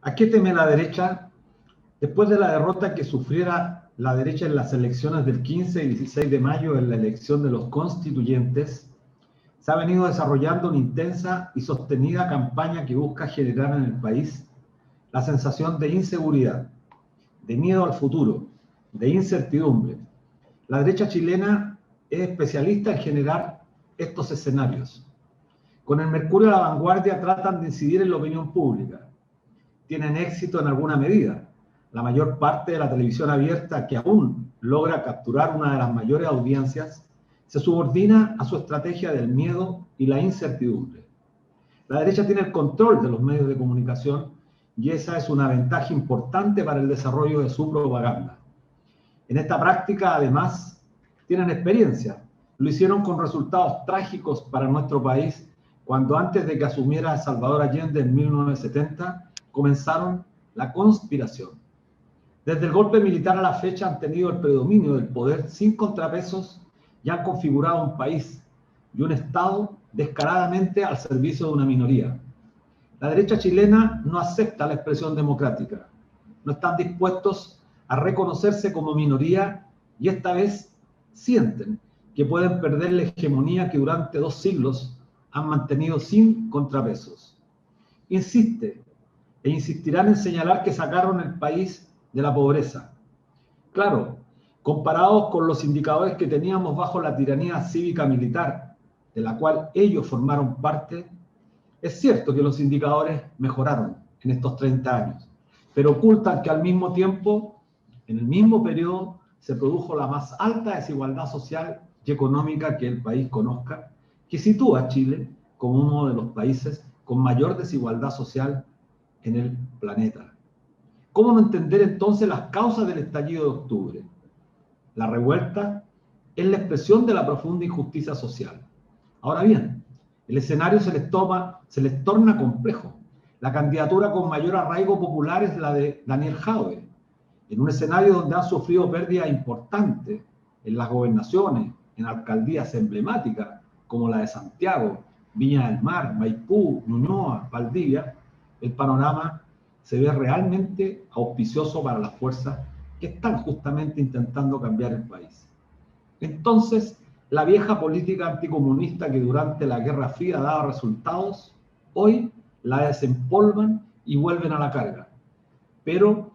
¿A qué teme la derecha? Después de la derrota que sufriera la derecha en las elecciones del 15 y 16 de mayo en la elección de los constituyentes, se ha venido desarrollando una intensa y sostenida campaña que busca generar en el país la sensación de inseguridad, de miedo al futuro, de incertidumbre. La derecha chilena es especialista en generar estos escenarios. Con el mercurio a la vanguardia tratan de incidir en la opinión pública. Tienen éxito en alguna medida. La mayor parte de la televisión abierta, que aún logra capturar una de las mayores audiencias, se subordina a su estrategia del miedo y la incertidumbre. La derecha tiene el control de los medios de comunicación y esa es una ventaja importante para el desarrollo de su propaganda. En esta práctica, además, tienen experiencia. Lo hicieron con resultados trágicos para nuestro país cuando antes de que asumiera Salvador Allende en 1970, comenzaron la conspiración. Desde el golpe militar a la fecha han tenido el predominio del poder sin contrapesos y han configurado un país y un Estado descaradamente al servicio de una minoría. La derecha chilena no acepta la expresión democrática. No están dispuestos a reconocerse como minoría y esta vez sienten que pueden perder la hegemonía que durante 2 siglos han mantenido sin contrapesos. Insiste e insistirán en señalar que sacaron el país de la pobreza. Claro, comparados con los indicadores que teníamos bajo la tiranía cívica-militar, de la cual ellos formaron parte, es cierto que los indicadores mejoraron en estos 30 años, pero ocultan que al mismo tiempo, en el mismo periodo, se produjo la más alta desigualdad social y económica que el país conozca, que sitúa a Chile como uno de los países con mayor desigualdad social en el planeta. ¿Cómo no entender entonces las causas del estallido de octubre? La revuelta es la expresión de la profunda injusticia social. Ahora bien, el escenario se les torna complejo. La candidatura con mayor arraigo popular es la de Daniel Jadwe, en un escenario donde han sufrido pérdidas importantes en las gobernaciones, en alcaldías emblemáticas como la de Santiago, Viña del Mar, Maipú, Ñuñoa, Valdivia. El panorama se ve realmente auspicioso para las fuerzas que están justamente intentando cambiar el país. Entonces, la vieja política anticomunista que durante la Guerra Fría daba resultados, hoy la desempolvan y vuelven a la carga. Pero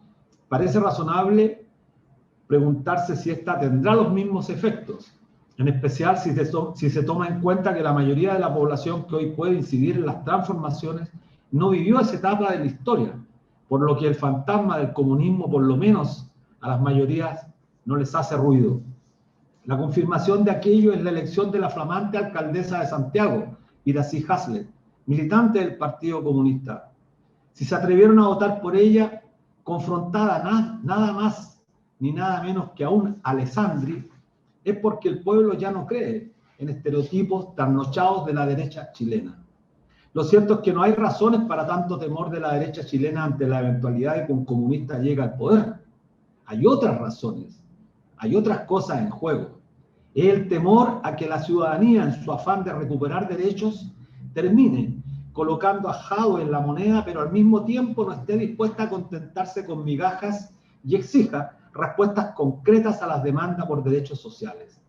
parece razonable preguntarse si esta tendrá los mismos efectos, en especial si se toma en cuenta que la mayoría de la población que hoy puede incidir en las transformaciones no vivió esa etapa de la historia, por lo que el fantasma del comunismo, por lo menos a las mayorías, no les hace ruido. La confirmación de aquello es la elección de la flamante alcaldesa de Santiago, Iracy Haslet, militante del Partido Comunista. Si se atrevieron a votar por ella, confrontada nada más ni nada menos que a un Alessandri, es porque el pueblo ya no cree en estereotipos trasnochados de la derecha chilena. Lo cierto es que no hay razones para tanto temor de la derecha chilena ante la eventualidad de que un comunista llegue al poder. Hay otras razones, hay otras cosas en juego. Es el temor a que la ciudadanía, en su afán de recuperar derechos, termine colocando a Jadwe en la moneda, pero al mismo tiempo no esté dispuesta a contentarse con migajas y exija respuestas concretas a las demandas por derechos sociales.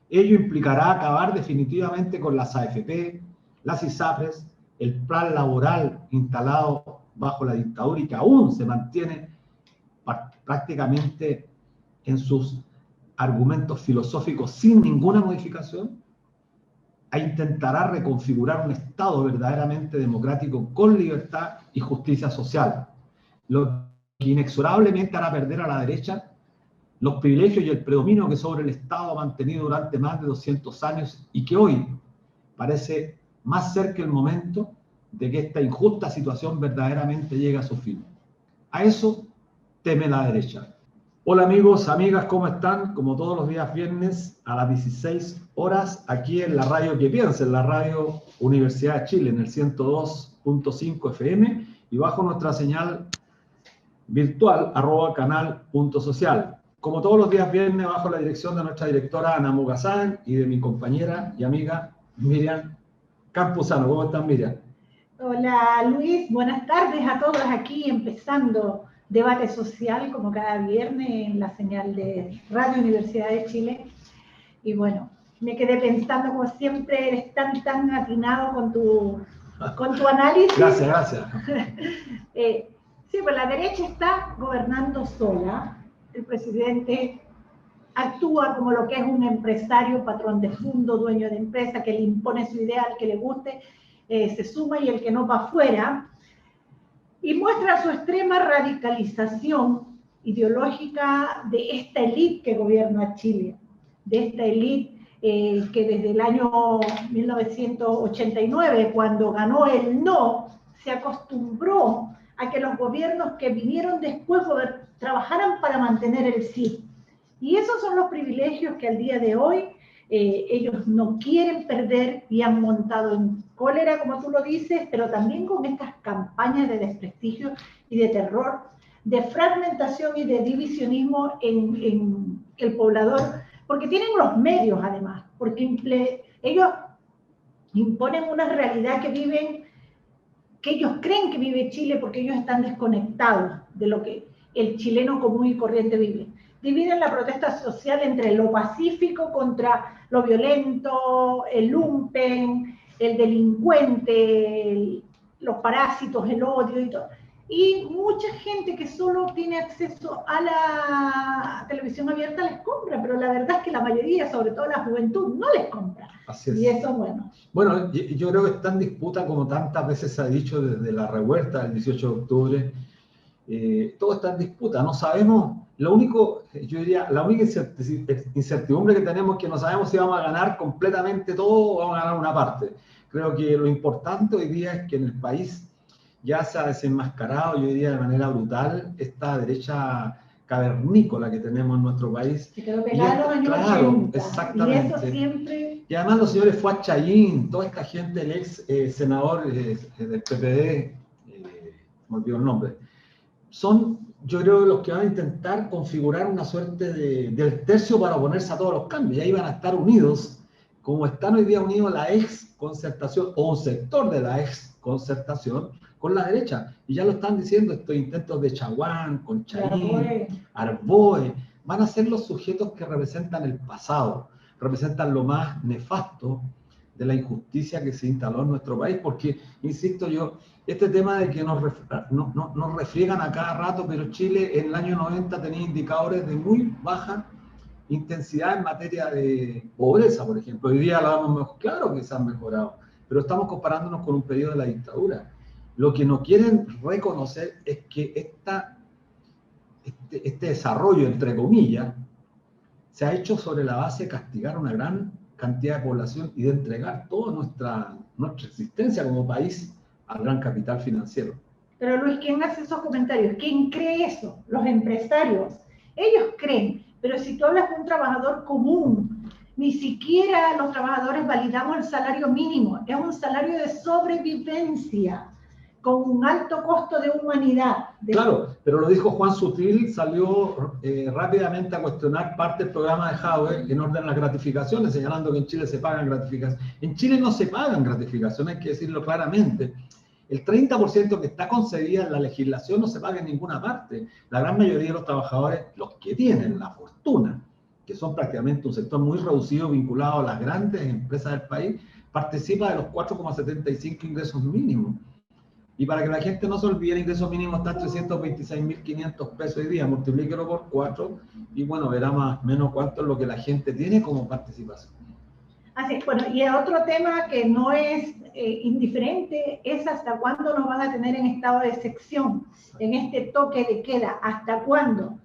Ello implicará acabar definitivamente con las AFP, las ISAPRES, el plan laboral instalado bajo la dictadura y que aún se mantiene prácticamente en sus argumentos filosóficos sin ninguna modificación, e intentará reconfigurar un Estado verdaderamente democrático con libertad y justicia social, lo que inexorablemente hará perder a la derecha los privilegios y el predominio que sobre el Estado ha mantenido durante más de 200 años y que hoy parece más cerca el momento de que esta injusta situación verdaderamente llegue a su fin. A eso teme la derecha. Hola amigos, amigas, ¿cómo están? Como todos los días viernes a las 16 horas, aquí en la radio que piensa, en la radio Universidad de Chile, en el 102.5 FM y bajo nuestra señal virtual, @canal.social. Como todos los días viernes, bajo la dirección de nuestra directora Ana Mogazán y de mi compañera y amiga Miriam Campuzano. ¿Cómo están, Miriam? Hola Luis, buenas tardes a todos aquí empezando debate social como cada viernes en la señal de Radio Universidad de Chile. Y bueno, me quedé pensando como siempre eres tan atinado con tu análisis. Gracias, gracias. Sí, pues la derecha está gobernando sola. El presidente actúa como lo que es un empresario, patrón de fondo, dueño de empresa, que le impone su idea al que le guste, se suma y el que no va afuera, y muestra su extrema radicalización ideológica de esta élite que gobierna Chile, de esta élite que desde el año 1989, cuando ganó el no, se acostumbró a que los gobiernos que vinieron después trabajaran para mantener el sí. Y esos son los privilegios que al día de hoy ellos no quieren perder y han montado en cólera, como tú lo dices, pero también con estas campañas de desprestigio y de terror, de fragmentación y de divisionismo en el poblador, porque tienen los medios además, porque ellos imponen una realidad que viven, que ellos creen que vive Chile porque ellos están desconectados de lo que el chileno común y corriente vive. Dividen la protesta social entre lo pacífico contra lo violento, el lumpen, el delincuente, los parásitos, el odio y todo. Y mucha gente que solo tiene acceso a la televisión abierta les compra, pero la verdad es que la mayoría, sobre todo la juventud, no les compra. Así es. Y eso, bueno. Bueno, yo creo que está en disputa, como tantas veces se ha dicho desde la revuelta del 18 de octubre, todo está en disputa, no sabemos, lo único, yo diría, la única incertidumbre que tenemos es que no sabemos si vamos a ganar completamente todo o vamos a ganar una parte. Creo que lo importante hoy día es que en el país ya se ha desenmascarado, yo diría de manera brutal, esta derecha cavernícola que tenemos en nuestro país. Se quedó pegada a los años claro, 80. exactamente. Y eso siempre... Y además los señores Fuad Chayín, toda esta gente, el ex senador del PPD, me olvidó el nombre, son, yo creo, los que van a intentar configurar una suerte del tercio para oponerse a todos los cambios. Y ahí van a estar unidos, como están hoy día unidos la ex concertación o un sector de la ex concertación con la derecha. Y ya lo están diciendo estos intentos de Chaguán, con Chayín, Arboe, van a ser los sujetos que representan el pasado, representan lo más nefasto de la injusticia que se instaló en nuestro país, porque, insisto yo, este tema de que nos refriegan a cada rato, pero Chile en el año 90 tenía indicadores de muy baja intensidad en materia de pobreza, por ejemplo. Hoy día lo vemos claro que se han mejorado, pero estamos comparándonos con un periodo de la dictadura. Lo que no quieren reconocer es que este desarrollo, entre comillas, se ha hecho sobre la base de castigar una gran cantidad de población y de entregar toda nuestra existencia como país al gran capital financiero. Pero Luis, ¿quién hace esos comentarios? ¿Quién cree eso? Los empresarios. Ellos creen, pero si tú hablas con un trabajador común, ni siquiera los trabajadores validamos el salario mínimo, es un salario de sobrevivencia, con un alto costo de humanidad. Claro, pero lo dijo Juan Sutil, salió rápidamente a cuestionar parte del programa de Jadwe en orden a las gratificaciones, señalando que en Chile se pagan gratificaciones. En Chile no se pagan gratificaciones, hay que decirlo claramente. El 30% que está concedida en la legislación no se paga en ninguna parte. La gran mayoría de los trabajadores, los que tienen la fortuna, que son prácticamente un sector muy reducido vinculado a las grandes empresas del país, participa de los 4,75 ingresos mínimos. Y para que la gente no se olvide, el ingreso mínimo está en 326.500 pesos hoy día, multiplíquelo por 4 y bueno, verá más o menos cuánto es lo que la gente tiene como participación. Así, bueno, y otro tema que no es indiferente es hasta cuándo nos van a tener en estado de excepción, en este toque de queda, hasta cuándo.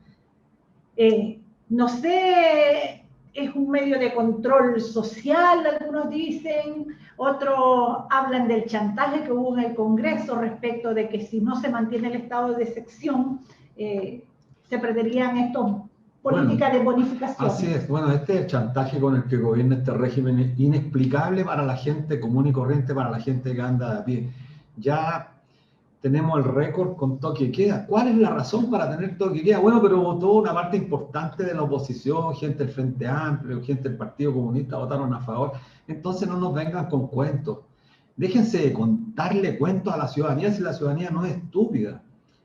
No sé, es un medio de control social, algunos dicen, otros hablan del chantaje que hubo en el Congreso respecto de que si no se mantiene el estado de excepción, se perderían estos políticas de bonificación. Así es, bueno, este es el chantaje con el que gobierna este régimen inexplicable para la gente común y corriente, para la gente que anda de a pie. Ya tenemos el récord con toque de queda. ¿Cuál es la razón para tener toque de queda? Bueno, pero votó una parte importante de la oposición, gente del Frente Amplio, gente del Partido Comunista votaron a favor. Entonces no nos vengan con cuentos. Déjense de contarle cuentos a la ciudadanía si la ciudadanía no es estúpida.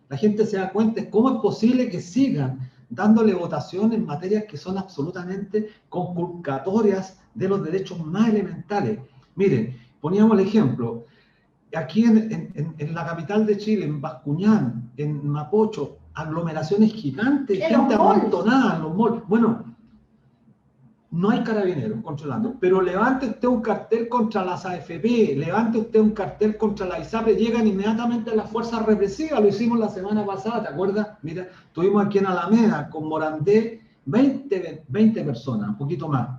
La gente se da cuenta de cómo es posible que sigan dándole votación en materias que son absolutamente conculcatorias de los derechos más elementales. Miren, poníamos el ejemplo, aquí en la capital de Chile, en Bascuñán, en Mapocho, aglomeraciones gigantes, gente amontonada en los malls. Bueno, no hay carabineros controlando, pero levante usted un cartel contra las AFP, levante usted un cartel contra la ISAPRE, llegan inmediatamente las fuerzas represivas, lo hicimos la semana pasada, ¿te acuerdas? Mira, estuvimos aquí en Alameda con Morandé, 20 personas, un poquito más,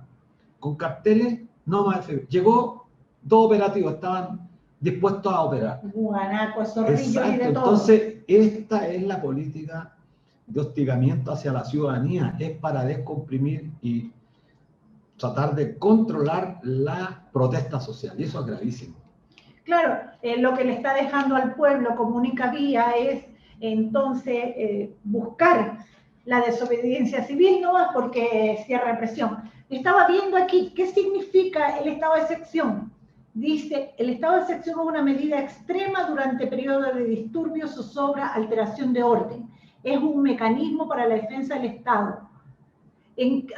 con carteles, no más AFP. Llegó 2 operativos, estaban dispuestos a operar. Guanaco, Zorrillo y de todo. Entonces, esta es la política de hostigamiento hacia la ciudadanía, es para descomprimir y tratar de controlar la protesta social, y eso es gravísimo. Claro, lo que le está dejando al pueblo como única vía es entonces buscar la desobediencia civil, no es porque sea represión. Estaba viendo aquí, ¿qué significa el estado de excepción? Dice, el estado de excepción es una medida extrema durante periodos de disturbios, zozobra, alteración de orden. Es un mecanismo para la defensa del Estado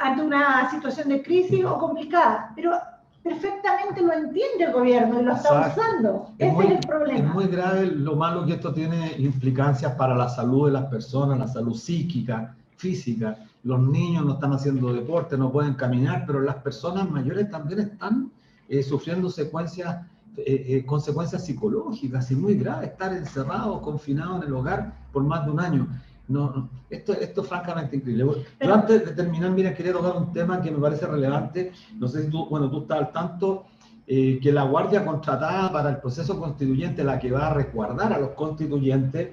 ante una situación de crisis o complicada, pero perfectamente lo entiende el gobierno y lo está usando. Ese es el problema. Es muy grave lo malo que esto tiene implicancias para la salud de las personas, la salud psíquica, física. Los niños no están haciendo deporte, no pueden caminar, pero las personas mayores también están sufriendo consecuencias psicológicas y muy graves, estar encerrados, confinados en el hogar por más de un año. No, esto es francamente increíble. Pero antes de terminar, mira, quería tocar un tema que me parece relevante. No sé si tú estás al tanto, que la guardia contratada para el proceso constituyente, la que va a resguardar a los constituyentes,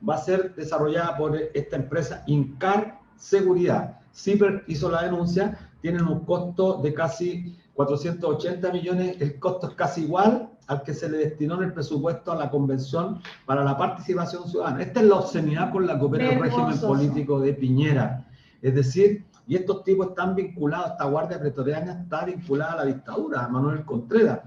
va a ser desarrollada por esta empresa Incar Seguridad. CIPER hizo la denuncia, tienen un costo de casi 480 millones, el costo es casi igual al que se le destinó en el presupuesto a la Convención para la Participación Ciudadana. Esta es la obscenidad con la que opera el régimen político de Piñera. Es decir, y estos tipos están vinculados, esta guardia pretoriana está vinculada a la dictadura, a Manuel Contreras.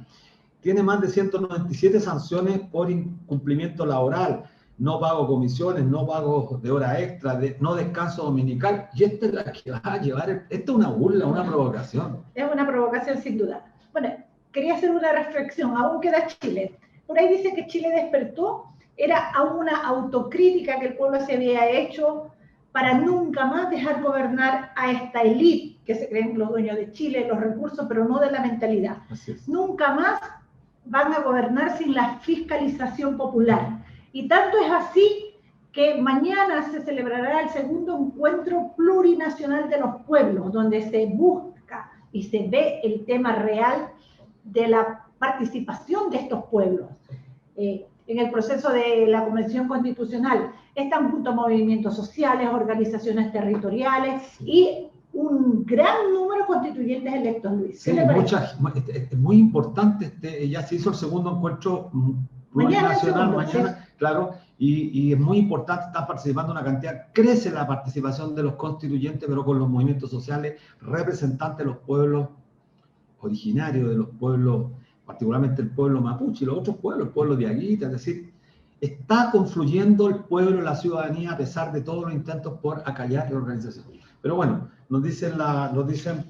Tiene más de 197 sanciones por incumplimiento laboral, no pago comisiones, no pago de hora extra, no descanso dominical, y esta es la que va a llevar, esto es una burla, una provocación. Es una provocación sin duda. Bueno, quería hacer una reflexión, aún queda Chile. Por ahí dice que Chile despertó, era a una autocrítica que el pueblo se había hecho para nunca más dejar gobernar a esta élite que se creen los dueños de Chile, los recursos, pero no de la mentalidad. Nunca más van a gobernar sin la fiscalización popular. Y tanto es así que mañana se celebrará el segundo encuentro plurinacional de los pueblos, donde se busca y se ve el tema real de la participación de estos pueblos en el proceso de la Convención Constitucional. Están junto a movimientos sociales, organizaciones territoriales y un gran número de constituyentes electos, Luis. Sí, es muy importante, ya se hizo el segundo encuentro plurinacional mañana, sí. Claro, y es muy importante, están participando una cantidad, crece la participación de los constituyentes, pero con los movimientos sociales, representantes de los pueblos originarios, de los pueblos, particularmente el pueblo mapuche y los otros pueblos, el pueblo de Aguita, es decir, está confluyendo el pueblo, la ciudadanía, a pesar de todos los intentos por acallar la organización. Pero bueno, nos dicen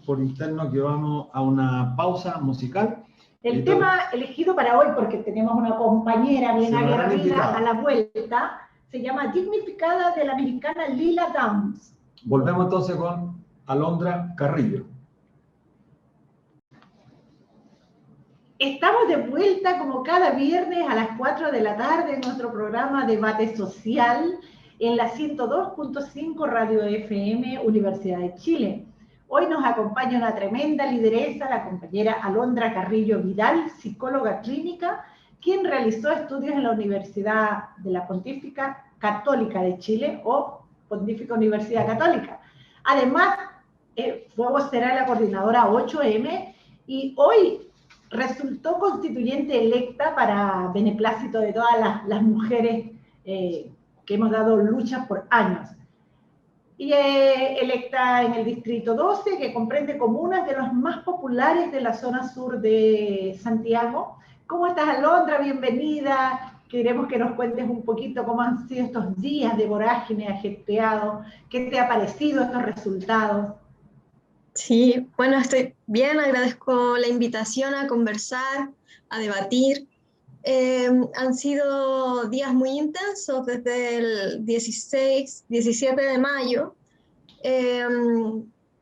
por interno que vamos a una pausa musical. El tema elegido para hoy, porque tenemos una compañera bien aguerrida a la vuelta, se llama Dignificada, de la americana Lila Downs. Volvemos entonces con Alondra Carrillo. Estamos de vuelta como cada viernes a las 4 de la tarde en nuestro programa Debate Social en la 102.5 Radio FM Universidad de Chile. Hoy nos acompaña una tremenda lideresa, la compañera Alondra Carrillo Vidal, psicóloga clínica, quien realizó estudios en la Universidad de la Pontífica Católica de Chile o Pontífica Universidad Católica. Además, será la coordinadora 8M y hoy resultó constituyente electa para beneplácito de todas las mujeres que hemos dado luchas por años. Y electa en el Distrito 12, que comprende comunas de los más populares de la zona sur de Santiago, ¿Cómo estás, Alondra? Bienvenida. Queremos que nos cuentes un poquito cómo han sido estos días de vorágine ajetreado, qué te ha parecido estos resultados. Sí, bueno, estoy bien, agradezco la invitación a conversar, a debatir. Han sido días muy intensos desde el 16, 17 de mayo. Eh,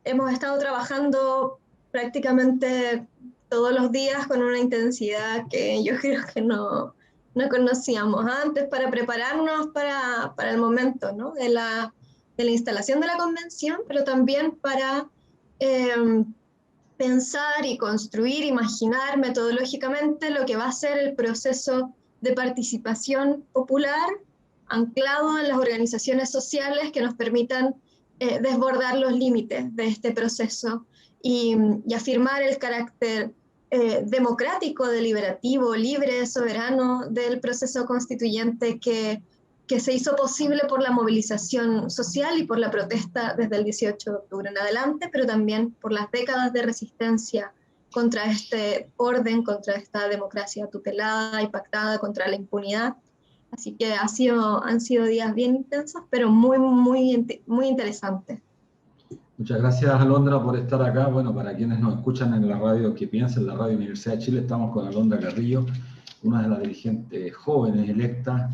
Hemos estado trabajando prácticamente todos los días con una intensidad que yo creo que no conocíamos antes para prepararnos para el momento, ¿no? de la instalación de la convención, pero también para eh, pensar y construir, imaginar metodológicamente lo que va a ser el proceso de participación popular anclado en las organizaciones sociales que nos permitan desbordar los límites de este proceso y afirmar el carácter democrático, deliberativo, libre, soberano del proceso constituyente que se hizo posible por la movilización social y por la protesta desde el 18 de octubre en adelante, pero también por las décadas de resistencia contra este orden, contra esta democracia tutelada y pactada, contra la impunidad. Así que han sido días bien intensos, pero muy interesantes. Muchas gracias, Alondra, por estar acá. Bueno, para quienes nos escuchan en la radio que piensen, la Radio Universidad de Chile, estamos con Alondra Carrillo, una de las dirigentes jóvenes electas.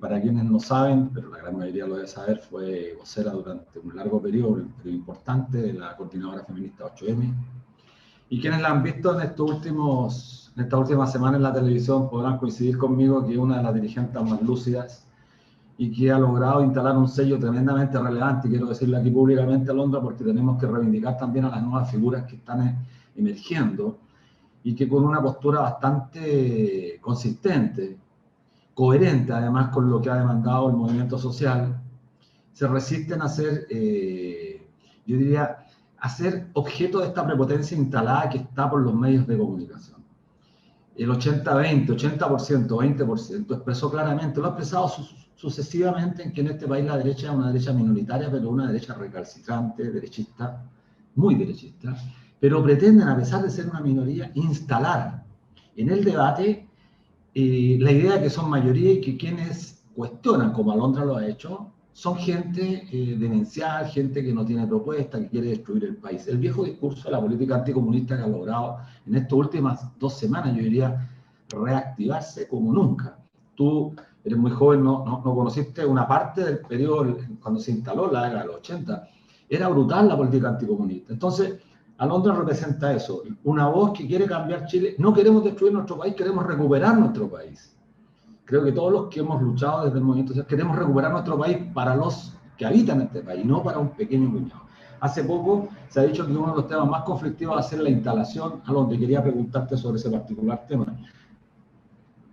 Para quienes no saben, pero la gran mayoría lo debe saber, fue vocera durante un largo periodo, pero importante, de la Coordinadora Feminista 8M. Y quienes la han visto en estas últimas semanas en la televisión podrán coincidir conmigo que es una de las dirigentes más lúcidas y que ha logrado instalar un sello tremendamente relevante. Quiero decirle aquí públicamente, Alondra, porque tenemos que reivindicar también a las nuevas figuras que están emergiendo y que con una postura bastante consistente, coherente además con lo que ha demandado el movimiento social, se resisten a ser, yo diría, a ser objeto de esta prepotencia instalada que está por los medios de comunicación. El 80-20, 80%, 20% expresó claramente, lo ha expresado sucesivamente, en que en este país la derecha es una derecha minoritaria, pero una derecha recalcitrante, derechista, muy derechista, pero pretenden, a pesar de ser una minoría, instalar en el debate la idea de que son mayoría y que quienes cuestionan, como Alondra lo ha hecho, son gente demencial, gente que no tiene propuesta, que quiere destruir el país. El viejo discurso de la política anticomunista que ha logrado en estas últimas 2 semanas, yo diría, reactivarse como nunca. Tú eres muy joven, no conociste una parte del periodo cuando se instaló la era de los 80. Era brutal la política anticomunista. Entonces, Alondra representa eso, una voz que quiere cambiar Chile. No queremos destruir nuestro país, queremos recuperar nuestro país. Creo que todos los que hemos luchado desde el movimiento social queremos recuperar nuestro país para los que habitan este país, no para un pequeño puñado. Hace poco se ha dicho que uno de los temas más conflictivos va a ser la instalación, Alondra, quería preguntarte sobre ese particular tema.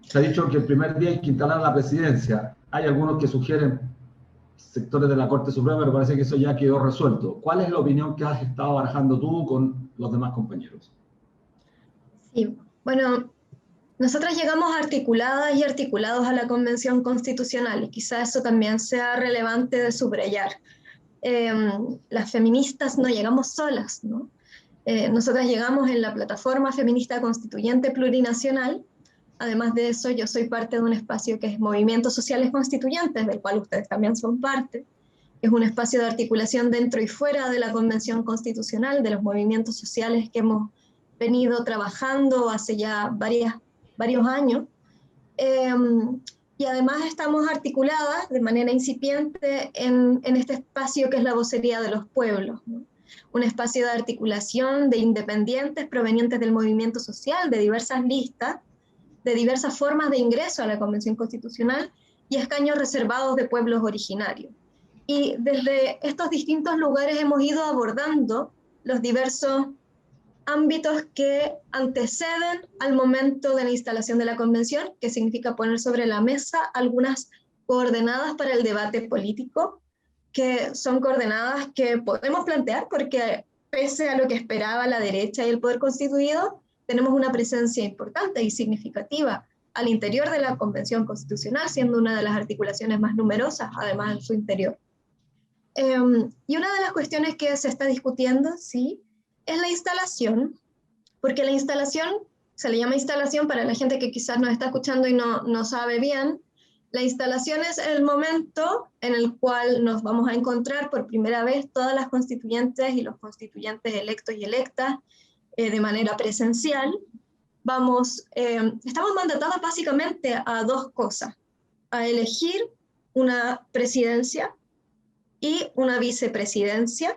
Se ha dicho que el primer día hay que instalar la presidencia. Hay algunos que sugieren sectores de la Corte Suprema, pero parece que eso ya quedó resuelto. ¿Cuál es la opinión que has estado barajando tú con los demás compañeros? Sí, bueno, nosotras llegamos articuladas y articulados a la Convención Constitucional y quizá eso también sea relevante de subrayar. Las feministas no llegamos solas, ¿no? Nosotras llegamos en la Plataforma Feminista Constituyente Plurinacional. Además de eso, yo soy parte de un espacio que es Movimientos Sociales Constituyentes, del cual ustedes también son parte. Es un espacio de articulación dentro y fuera de la Convención Constitucional, de los movimientos sociales que hemos venido trabajando hace ya varios años. Y además estamos articuladas de manera incipiente en este espacio que es la vocería de los pueblos, ¿no? Un espacio de articulación de independientes provenientes del movimiento social, de diversas listas, de diversas formas de ingreso a la Convención Constitucional y escaños reservados de pueblos originarios. Y desde estos distintos lugares hemos ido abordando los diversos ámbitos que anteceden al momento de la instalación de la convención, que significa poner sobre la mesa algunas coordenadas para el debate político, que son coordenadas que podemos plantear porque pese a lo que esperaba la derecha y el poder constituido, tenemos una presencia importante y significativa al interior de la Convención Constitucional, siendo una de las articulaciones más numerosas, además en su interior. Y una de las cuestiones que se está discutiendo, sí, es la instalación, porque la instalación Se le llama instalación para la gente que quizás nos está escuchando y no sabe bien. La instalación es el momento en el cual nos vamos a encontrar por primera vez todas las constituyentes y los constituyentes electos y electas de manera presencial. Estamos mandatados básicamente a dos cosas: a elegir una presidencia y una vicepresidencia,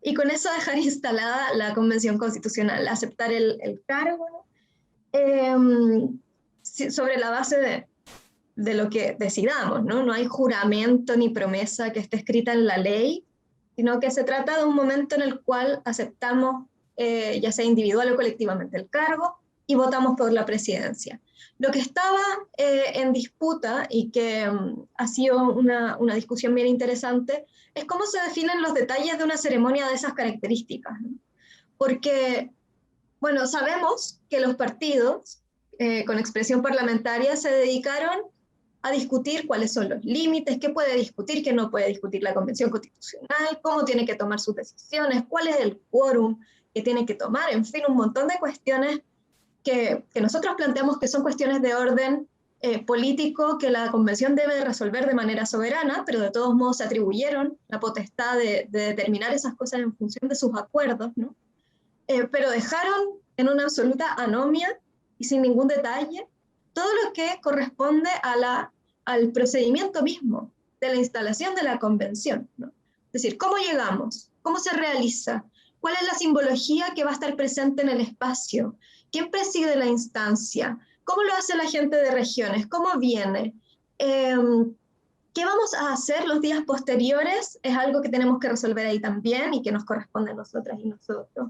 y con eso dejar instalada la Convención Constitucional, aceptar el cargo, ¿no? Sobre la base de lo que decidamos, ¿no? No hay juramento ni promesa que esté escrita en la ley, sino que se trata de un momento en el cual aceptamos, ya sea individual o colectivamente, el cargo y votamos por la presidencia. Lo que estaba en disputa y que ha sido una discusión bien interesante es cómo se definen los detalles de una ceremonia de esas características, ¿no? Porque, bueno, sabemos que los partidos con expresión parlamentaria se dedicaron a discutir cuáles son los límites, qué puede discutir, qué no puede discutir la Convención Constitucional, cómo tiene que tomar sus decisiones, cuál es el quórum que tiene que tomar, en fin, un montón de cuestiones que nosotros planteamos que son cuestiones de orden político que la Convención debe resolver de manera soberana, pero de todos modos se atribuyeron la potestad de determinar esas cosas en función de sus acuerdos, ¿no? Pero dejaron en una absoluta anomia y sin ningún detalle todo lo que corresponde al procedimiento mismo de la instalación de la Convención, ¿no? Es decir, ¿cómo llegamos? ¿Cómo se realiza? ¿Cuál es la simbología que va a estar presente en el espacio? ¿Quién preside la instancia? ¿Cómo lo hace la gente de regiones? ¿Cómo viene? ¿Qué vamos a hacer los días posteriores? Es algo que tenemos que resolver ahí también y que nos corresponde a nosotras y nosotros.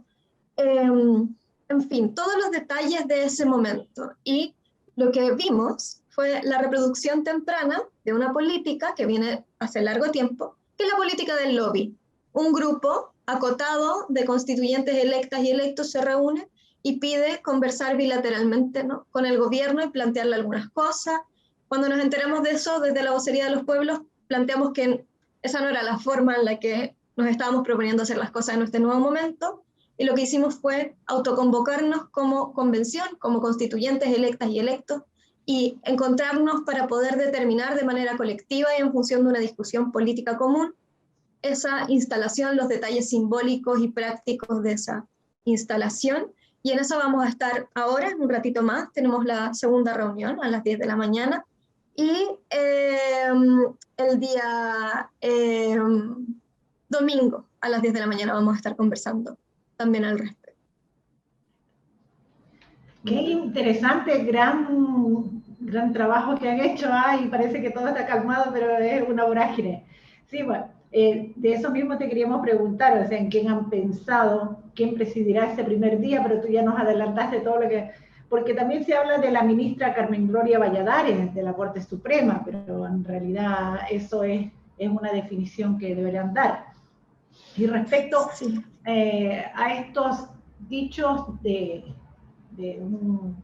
En fin, todos los detalles de ese momento. Y lo que vimos fue la reproducción temprana de una política que viene hace largo tiempo, que es la política del lobby. Un grupo acotado de constituyentes electas y electos se reúne y pide conversar bilateralmente, ¿no?, con el gobierno y plantearle algunas cosas. Cuando nos enteramos de eso, desde la vocería de los pueblos, planteamos que esa no era la forma en la que nos estábamos proponiendo hacer las cosas en este nuevo momento, y lo que hicimos fue autoconvocarnos como convención, como constituyentes electas y electos, y encontrarnos para poder determinar de manera colectiva y en función de una discusión política común esa instalación, los detalles simbólicos y prácticos de esa instalación. Y en eso vamos a estar ahora, en un ratito más. Tenemos la segunda reunión a las 10 de la mañana. Y el día domingo a las 10 de la mañana vamos a estar conversando también al respecto. Qué interesante, gran trabajo que han hecho. Y parece que todo está calmado, pero es una vorágine. Sí, bueno, de eso mismo te queríamos preguntar, o sea, en quién han pensado, quién presidirá ese primer día, pero tú ya nos adelantaste todo lo que... Porque también se habla de la ministra Carmen Gloria Valladares, de la Corte Suprema, pero en realidad eso es una definición que deberían dar. Y respecto a estos dichos de un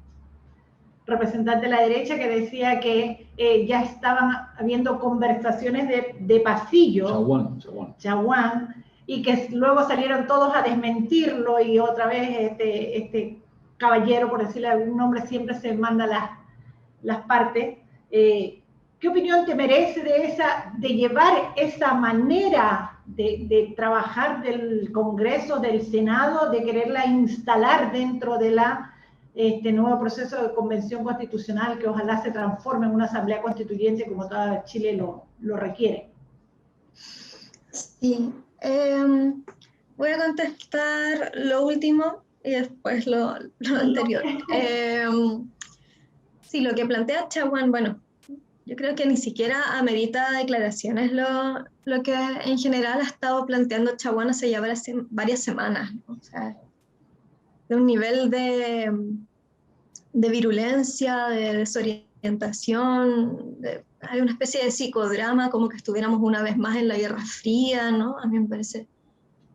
representante de la derecha que decía que ya estaban habiendo conversaciones de pasillo, Chaguán, y que luego salieron todos a desmentirlo, y otra vez este caballero, por decirle algún nombre, siempre se manda las partes. ¿Qué opinión te merece de llevar esa manera de trabajar del Congreso, del Senado, de quererla instalar dentro de este nuevo proceso de convención constitucional que ojalá se transforme en una asamblea constituyente como todo Chile lo requiere? Sí, voy a contestar lo último y después lo anterior. Sí, lo que plantea Chaguán, bueno, yo creo que ni siquiera amerita declaraciones lo que en general ha estado planteando Chaguán hace ya varias semanas, ¿no? O sea, de un nivel de virulencia, de desorientación, hay una especie de psicodrama, como que estuviéramos una vez más en la Guerra Fría, ¿no? A mí me parece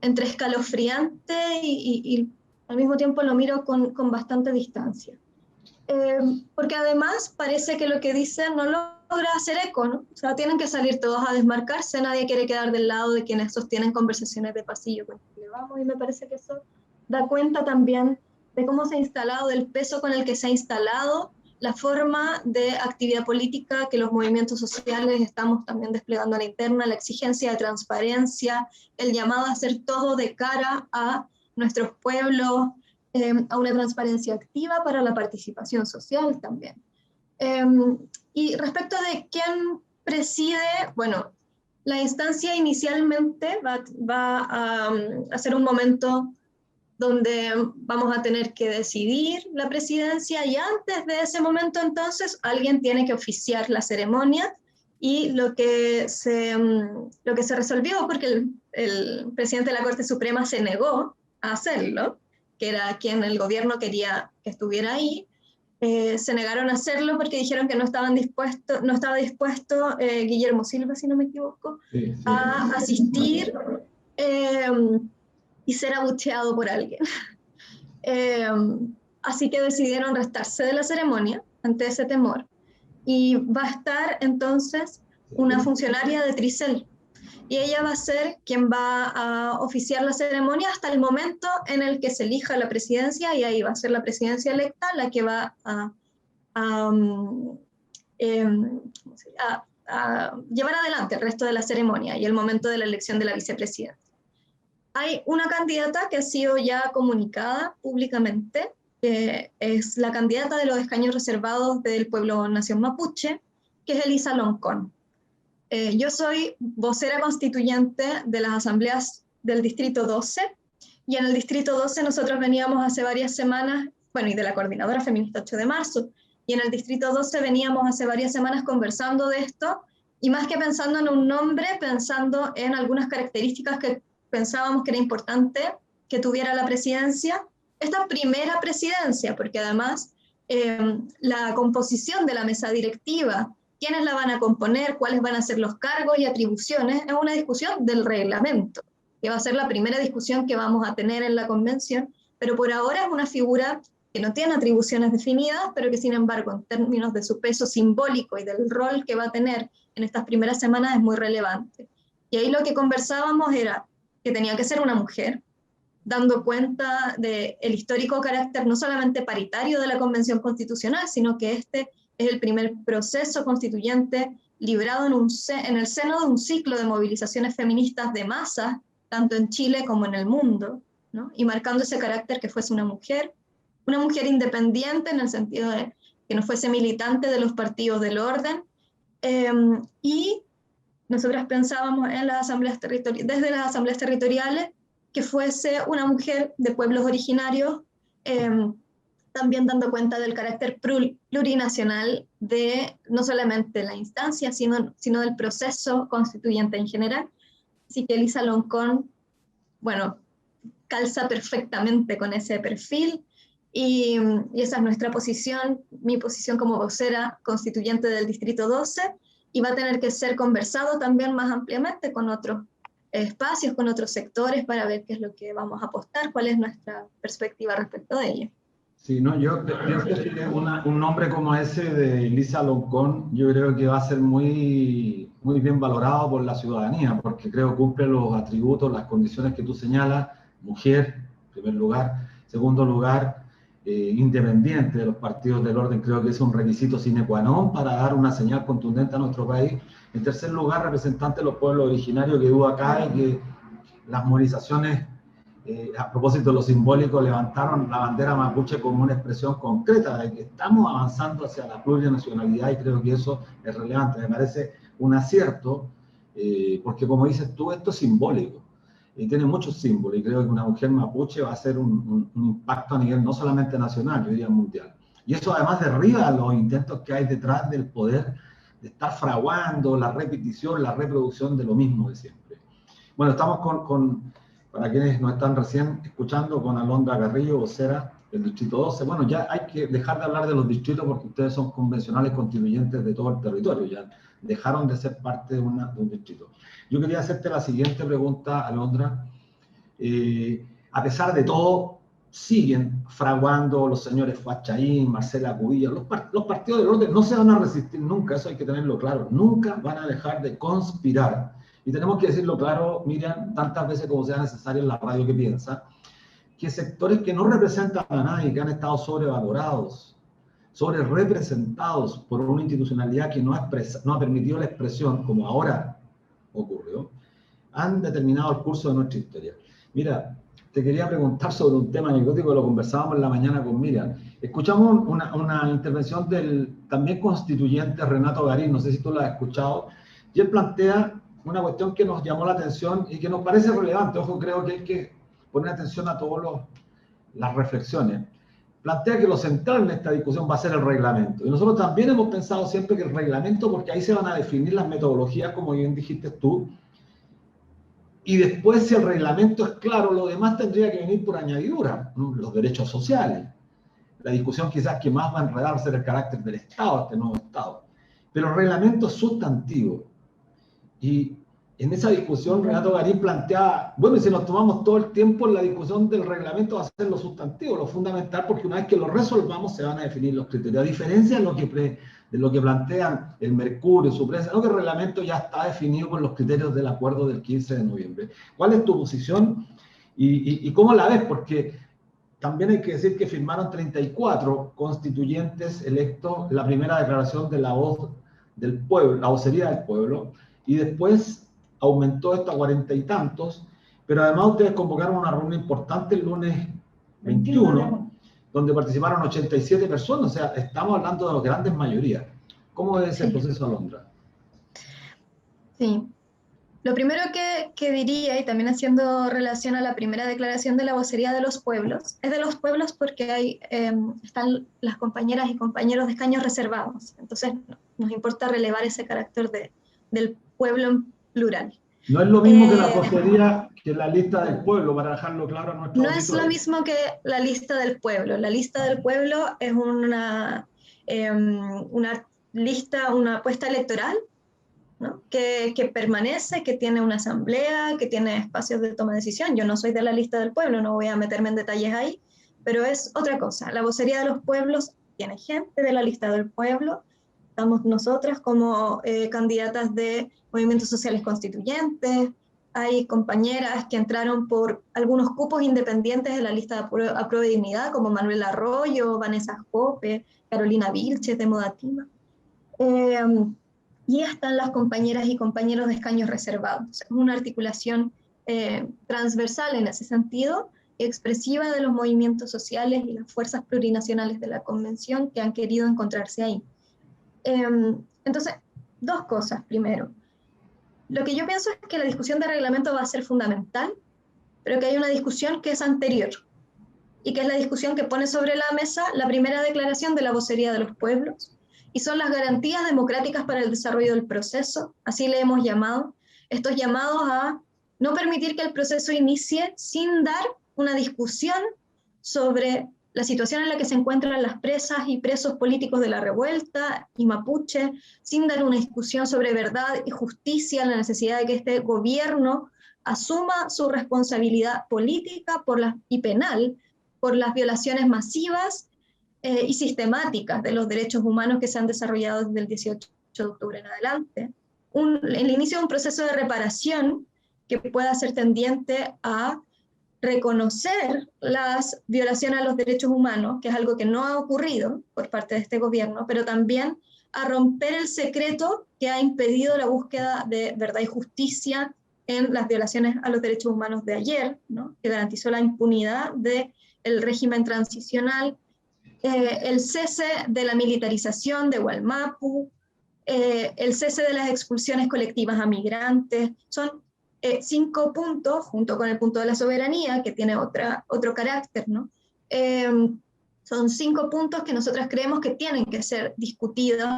entre escalofriante y al mismo tiempo lo miro con bastante distancia. Porque además parece que lo que dice no logra hacer eco, ¿no? O sea, tienen que salir todos a desmarcarse, nadie quiere quedar del lado de quienes sostienen conversaciones de pasillo con Chile Vamos, y me parece que eso da cuenta también de cómo se ha instalado, del peso con el que se ha instalado la forma de actividad política que los movimientos sociales estamos también desplegando a la interna, la exigencia de transparencia, el llamado a hacer todo de cara a nuestros pueblos, a una transparencia activa para la participación social también. Y respecto de quién preside, bueno, la instancia inicialmente va a ser un momento donde vamos a tener que decidir la presidencia, y antes de ese momento entonces alguien tiene que oficiar la ceremonia, y lo que se resolvió, porque el presidente de la Corte Suprema se negó a hacerlo, que era quien el gobierno quería que estuviera ahí, se negaron a hacerlo porque dijeron que no estaba dispuesto Guillermo Silva, si no me equivoco, sí. A asistir y ser abucheado por alguien. Así que decidieron restarse de la ceremonia ante ese temor, y va a estar entonces una funcionaria de Tricel, y ella va a ser quien va a oficiar la ceremonia hasta el momento en el que se elija la presidencia, y ahí va a ser la presidencia electa la que va a llevar adelante el resto de la ceremonia y el momento de la elección de la vicepresidenta. Hay una candidata que ha sido ya comunicada públicamente, que es la candidata de los escaños reservados del pueblo nación mapuche, que es Elisa Loncón. Yo soy vocera constituyente de las asambleas del Distrito 12, y en el Distrito 12 nosotros veníamos hace varias semanas, bueno, y de la Coordinadora Feminista 8 de marzo, y en el Distrito 12 veníamos hace varias semanas conversando de esto, y más que pensando en un nombre, pensando en algunas características que pensábamos que era importante que tuviera la presidencia, esta primera presidencia, porque además la composición de la mesa directiva, quiénes la van a componer, cuáles van a ser los cargos y atribuciones, es una discusión del reglamento, que va a ser la primera discusión que vamos a tener en la convención, pero por ahora es una figura que no tiene atribuciones definidas, pero que sin embargo en términos de su peso simbólico y del rol que va a tener en estas primeras semanas es muy relevante. Y ahí lo que conversábamos era que tenía que ser una mujer, dando cuenta del histórico carácter no solamente paritario de la Convención Constitucional, sino que este es el primer proceso constituyente librado en el seno de un ciclo de movilizaciones feministas de masas, tanto en Chile como en el mundo, ¿no? Y marcando ese carácter que fuese una mujer independiente en el sentido de que no fuese militante de los partidos del orden, y nosotras pensábamos en las asambleas desde las asambleas territoriales, que fuese una mujer de pueblos originarios, también dando cuenta del carácter plurinacional de no solamente la instancia, sino del proceso constituyente en general. Así que Elisa Loncón, bueno, calza perfectamente con ese perfil, y esa es nuestra posición, mi posición como vocera constituyente del Distrito 12, y va a tener que ser conversado también más ampliamente con otros espacios, con otros sectores, para ver qué es lo que vamos a apostar, cuál es nuestra perspectiva respecto de ello. Sí, no, yo pienso que un nombre como ese de Elisa Loncón, yo creo que va a ser muy bien valorado por la ciudadanía, porque creo que cumple los atributos, las condiciones que tú señalas: mujer, en primer lugar; segundo lugar, independiente de los partidos del orden, creo que es un requisito sine qua non para dar una señal contundente a nuestro país; en tercer lugar, representante de los pueblos originarios, que duda cabe que las movilizaciones, a propósito de lo simbólico, levantaron la bandera mapuche como una expresión concreta de que estamos avanzando hacia la plurinacionalidad, y creo que eso es relevante. Me parece un acierto, porque como dices tú, esto es simbólico, y tiene muchos símbolos, y creo que una mujer mapuche va a hacer un impacto a nivel no solamente nacional, yo diría mundial. Y eso además derriba los intentos que hay detrás del poder de estar fraguando la repetición, la reproducción de lo mismo de siempre. Bueno, estamos para quienes nos están recién escuchando, con Alondra Carrillo, vocera del Distrito 12. Bueno, ya hay que dejar de hablar de los distritos, porque ustedes son convencionales constituyentes de todo el territorio, ya dejaron de ser parte de un distrito. Yo quería hacerte la siguiente pregunta, Alondra. A pesar de todo, siguen fraguando los señores Fachaín, Marcela Cubilla, los partidos del orden no se van a resistir nunca, eso hay que tenerlo claro, nunca van a dejar de conspirar. Y tenemos que decirlo claro, Miriam, tantas veces como sea necesario en la radio que piensa, que sectores que no representan a nadie, que han estado sobrevalorados, sobre representados por una institucionalidad que no ha permitido la expresión, como ahora ocurrió, han determinado el curso de nuestra historia. Mira, te quería preguntar sobre un tema anecdótico, lo conversábamos en la mañana con Miriam. Escuchamos una intervención del también constituyente Renato Garín, no sé si tú la has escuchado, y él plantea una cuestión que nos llamó la atención y que nos parece relevante. Ojo, creo que hay que poner atención a todas las reflexiones. Plantea que lo central en esta discusión va a ser el reglamento. Y nosotros también hemos pensado siempre que el reglamento, porque ahí se van a definir las metodologías, como bien dijiste tú, y después, si el reglamento es claro, lo demás tendría que venir por añadidura, ¿no? Los derechos sociales. La discusión quizás que más va a enredar va a ser el carácter del Estado, este nuevo Estado. Pero el reglamento es sustantivo. Y en esa discusión, Renato Garín plantea, bueno, y si nos tomamos todo el tiempo en la discusión del reglamento, va a ser lo sustantivo, lo fundamental, porque una vez que lo resolvamos, se van a definir los criterios. A diferencia de lo que plantean el Mercurio, su prensa, que el reglamento ya está definido con los criterios del acuerdo del 15 de noviembre. ¿Cuál es tu posición y cómo la ves? Porque también hay que decir que firmaron 34 constituyentes electos la primera declaración de la voz del pueblo, la vocería del pueblo, y después aumentó esto a 40 y tantos, pero además ustedes convocaron una reunión importante el lunes 21, donde participaron 87 personas, o sea, estamos hablando de las grandes mayorías. ¿Cómo es el proceso, Alondra? Sí. Lo primero que diría, y también haciendo relación a la primera declaración de la vocería de los pueblos, es de los pueblos porque están las compañeras y compañeros de escaños reservados. Entonces nos importa relevar ese carácter del pueblo en plural. No es lo mismo que la vocería, que la lista del pueblo, para dejarlo claro a nuestros auditores. No es lo mismo que la lista del pueblo. La lista del pueblo es una lista, una apuesta electoral, ¿no? que permanece, que tiene una asamblea, que tiene espacios de toma de decisión. Yo no soy de la lista del pueblo, no voy a meterme en detalles ahí, pero es otra cosa. La vocería de los pueblos tiene gente de la lista del pueblo. Estamos nosotras como candidatas de movimientos sociales constituyentes. Hay compañeras que entraron por algunos cupos independientes de la lista de Aprueba y Dignidad, como Manuel Arroyo, Vanessa Jope, Carolina Vilches de Modatima. Y están las compañeras y compañeros de escaños reservados. Es una articulación transversal en ese sentido, expresiva de los movimientos sociales y las fuerzas plurinacionales de la Convención que han querido encontrarse ahí. Entonces, dos cosas. Primero, lo que yo pienso es que la discusión de reglamento va a ser fundamental, pero que hay una discusión que es anterior, y que es la discusión que pone sobre la mesa la primera declaración de la vocería de los pueblos, y son las garantías democráticas para el desarrollo del proceso, así le hemos llamado, estos llamados a no permitir que el proceso inicie sin dar una discusión sobre la situación en la que se encuentran las presas y presos políticos de la revuelta y mapuche, sin dar una discusión sobre verdad y justicia, la necesidad de que este gobierno asuma su responsabilidad política y penal por las violaciones masivas y sistemáticas de los derechos humanos que se han desarrollado desde el 18 de octubre en adelante. El inicio de un proceso de reparación que pueda ser tendiente a reconocer las violaciones a los derechos humanos, que es algo que no ha ocurrido por parte de este gobierno, pero también a romper el secreto que ha impedido la búsqueda de verdad y justicia en las violaciones a los derechos humanos de ayer, ¿no? Que garantizó la impunidad del régimen transicional, el cese de la militarización de Wallmapu, el cese de las expulsiones colectivas a migrantes. Son 5 puntos, junto con el punto de la soberanía, que tiene otro carácter, ¿no? Son 5 puntos que nosotras creemos que tienen que ser discutidos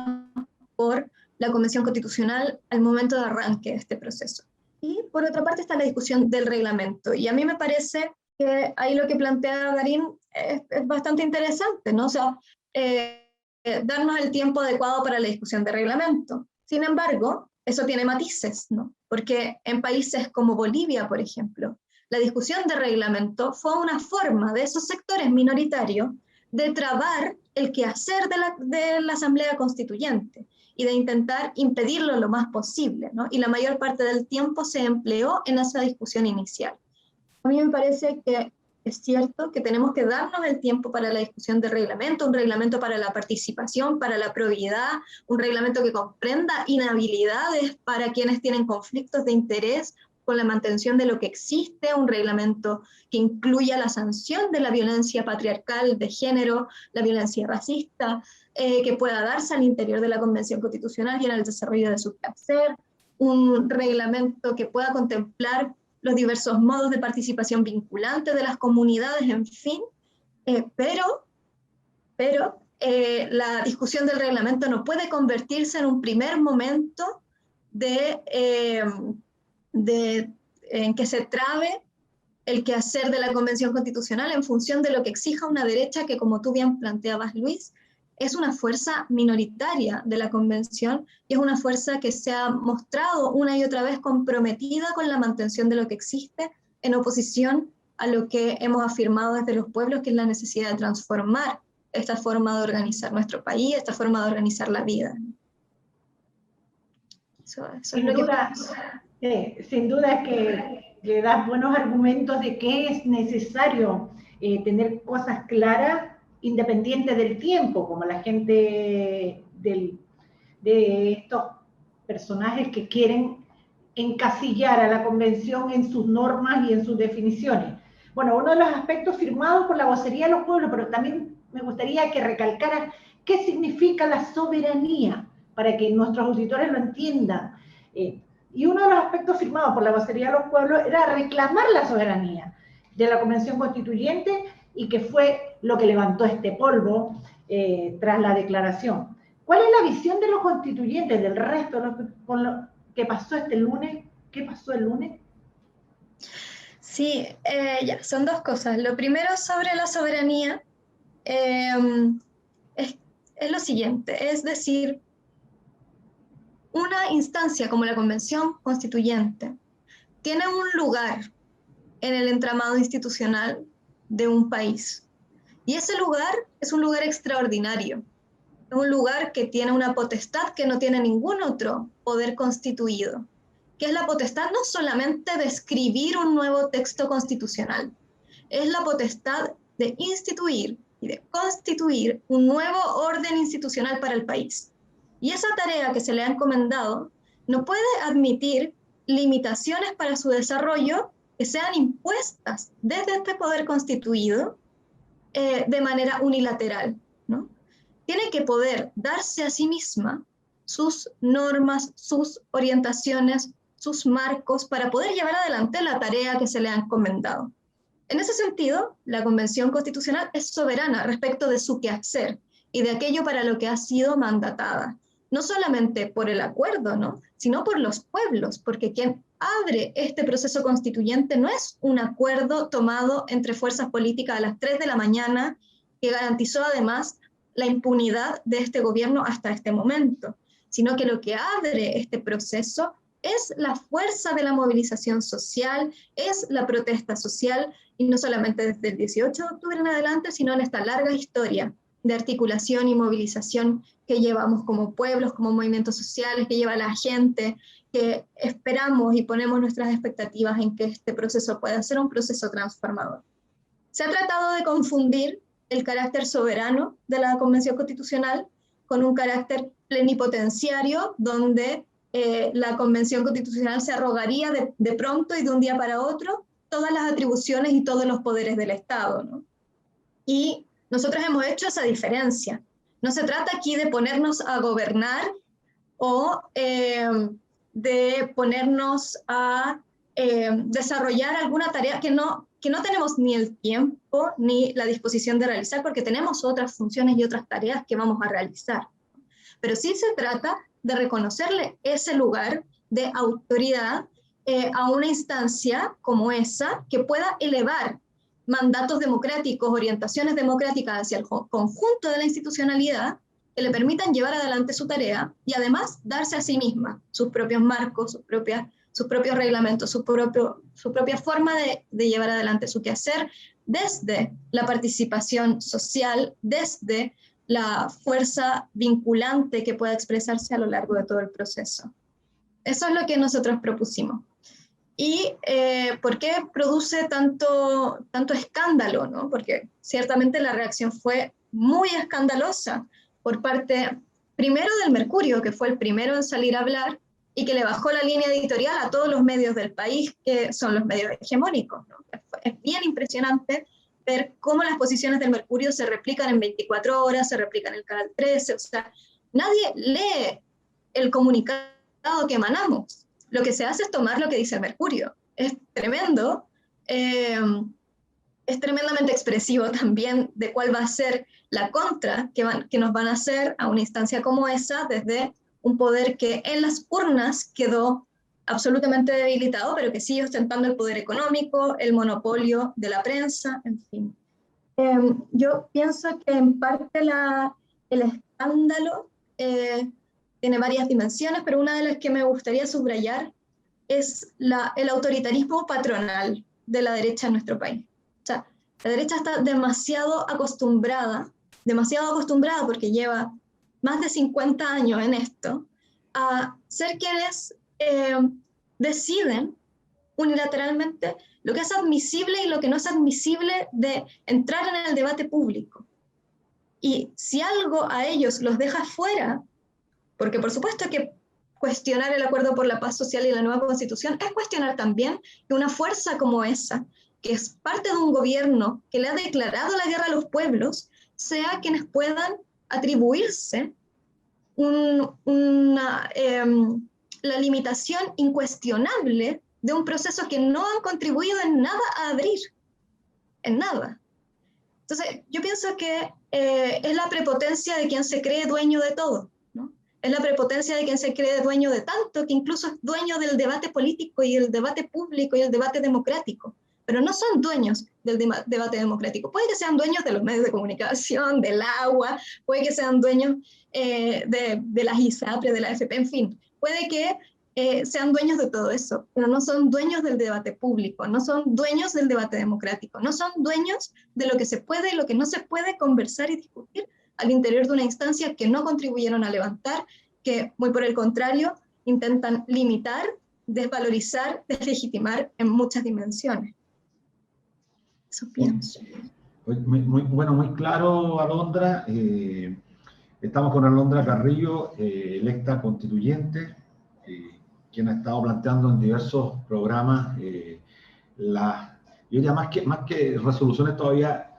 por la Convención Constitucional al momento de arranque de este proceso. Y por otra parte está la discusión del reglamento, y a mí me parece que ahí lo que plantea Garín es bastante interesante, ¿no? O sea, darnos el tiempo adecuado para la discusión de reglamento. Sin embargo, eso tiene matices, ¿no? Porque en países como Bolivia, por ejemplo, la discusión de reglamento fue una forma de esos sectores minoritarios de trabar el quehacer de la Asamblea Constituyente y de intentar impedirlo lo más posible, ¿no? Y la mayor parte del tiempo se empleó en esa discusión inicial. A mí me parece que Es cierto que tenemos que darnos el tiempo para la discusión del reglamento, un reglamento para la participación, para la probidad, un reglamento que comprenda inhabilidades para quienes tienen conflictos de interés con la mantención de lo que existe, un reglamento que incluya la sanción de la violencia patriarcal de género, la violencia racista, que pueda darse al interior de la Convención Constitucional y en el desarrollo de su quehacer, un reglamento que pueda contemplar los diversos modos de participación vinculante de las comunidades, en fin, pero la discusión del reglamento no puede convertirse en un primer momento en que se trabe el quehacer de la Convención Constitucional en función de lo que exija una derecha que, como tú bien planteabas, Luis, es una fuerza minoritaria de la Convención y es una fuerza que se ha mostrado una y otra vez comprometida con la mantención de lo que existe en oposición a lo que hemos afirmado desde los pueblos, que es la necesidad de transformar esta forma de organizar nuestro país, esta forma de organizar la vida. Eso es lo que sin duda que le das buenos argumentos de que es necesario tener cosas claras independiente del tiempo, como la gente de estos personajes que quieren encasillar a la Convención en sus normas y en sus definiciones. Bueno, uno de los aspectos firmados por la vocería de los pueblos, pero también me gustaría que recalcara qué significa la soberanía, para que nuestros auditores lo entiendan. Y uno de los aspectos firmados por la vocería de los pueblos era reclamar la soberanía de la Convención Constituyente, y que fue lo que levantó este polvo tras la declaración. ¿Cuál es la visión de los constituyentes, del resto, con lo que pasó este lunes? ¿Qué pasó el lunes? Sí, son dos cosas. Lo primero sobre la soberanía es lo siguiente, es decir, una instancia como la Convención Constituyente tiene un lugar en el entramado institucional de un país. Y ese lugar es un lugar extraordinario. Es un lugar que tiene una potestad que no tiene ningún otro poder constituido, que es la potestad no solamente de escribir un nuevo texto constitucional, es la potestad de instituir y de constituir un nuevo orden institucional para el país. Y esa tarea que se le ha encomendado no puede admitir limitaciones para su desarrollo que sean impuestas desde este poder constituido de manera unilateral, ¿no? Tiene que poder darse a sí misma sus normas, sus orientaciones, sus marcos para poder llevar adelante la tarea que se le ha encomendado. En ese sentido, la Convención Constitucional es soberana respecto de su quehacer y de aquello para lo que ha sido mandatada, no solamente por el acuerdo, ¿no?, sino por los pueblos, porque quien abre este proceso constituyente no es un acuerdo tomado entre fuerzas políticas a las 3 de la mañana que garantizó además la impunidad de este gobierno hasta este momento, sino que lo que abre este proceso es la fuerza de la movilización social, es la protesta social, y no solamente desde el 18 de octubre en adelante, sino en esta larga historia de articulación y movilización que llevamos como pueblos, como movimientos sociales, que lleva la gente, que esperamos y ponemos nuestras expectativas en que este proceso pueda ser un proceso transformador. Se ha tratado de confundir el carácter soberano de la Convención Constitucional con un carácter plenipotenciario, donde la Convención Constitucional se arrogaría de pronto y de un día para otro todas las atribuciones y todos los poderes del Estado, ¿no? Y nosotros hemos hecho esa diferencia. No se trata aquí de ponernos a gobernar o de ponernos a desarrollar alguna tarea que no tenemos ni el tiempo ni la disposición de realizar, porque tenemos otras funciones y otras tareas que vamos a realizar. Pero sí se trata de reconocerle ese lugar de autoridad a una instancia como esa que pueda elevar mandatos democráticos, orientaciones democráticas hacia el conjunto de la institucionalidad que le permitan llevar adelante su tarea y además darse a sí misma sus propios marcos, sus propios reglamentos, su propia forma de llevar adelante su quehacer desde la participación social, desde la fuerza vinculante que pueda expresarse a lo largo de todo el proceso. Eso es lo que nosotros propusimos. ¿Y por qué produce tanto escándalo, ¿no? Porque ciertamente la reacción fue muy escandalosa por parte, primero del Mercurio, que fue el primero en salir a hablar y que le bajó la línea editorial a todos los medios del país, que son los medios hegemónicos, ¿no? Es bien impresionante ver cómo las posiciones del Mercurio se replican en 24 horas, se replican en el Canal 13, o sea, nadie lee el comunicado que emanamos. Lo que se hace es tomar lo que dice el Mercurio. Es tremendo, es tremendamente expresivo también de cuál va a ser la contra que nos van a hacer a una instancia como esa desde un poder que en las urnas quedó absolutamente debilitado, pero que sigue ostentando el poder económico, el monopolio de la prensa, en fin. Yo pienso que en parte el escándalo tiene varias dimensiones, pero una de las que me gustaría subrayar es el autoritarismo patronal de la derecha en nuestro país. O sea, la derecha está demasiado acostumbrada porque lleva más de 50 años en esto, a ser quienes deciden unilateralmente lo que es admisible y lo que no es admisible de entrar en el debate público. Y si algo a ellos los deja fuera, porque por supuesto que cuestionar el acuerdo por la paz social y la nueva constitución es cuestionar también que una fuerza como esa, que es parte de un gobierno que le ha declarado la guerra a los pueblos, sea quienes puedan atribuirse la limitación incuestionable de un proceso que no han contribuido en nada a abrir, en nada. Entonces, yo pienso que es la prepotencia de quien se cree dueño de todo, ¿no? Es la prepotencia de quien se cree dueño de tanto, que incluso es dueño del debate político y el debate público y el debate democrático, pero no son dueños del debate democrático. Puede que sean dueños de los medios de comunicación, del agua, puede que sean dueños de las ISAPRE, de la AFP, en fin, puede que sean dueños de todo eso, pero no son dueños del debate público, no son dueños del debate democrático, no son dueños de lo que se puede y lo que no se puede conversar y discutir al interior de una instancia que no contribuyeron a levantar, que muy por el contrario intentan limitar, desvalorizar, deslegitimar en muchas dimensiones. Eso pienso. Muy claro, Alondra. Estamos con Alondra Carrillo, electa constituyente, quien ha estado planteando en diversos programas yo diría más que resoluciones todavía,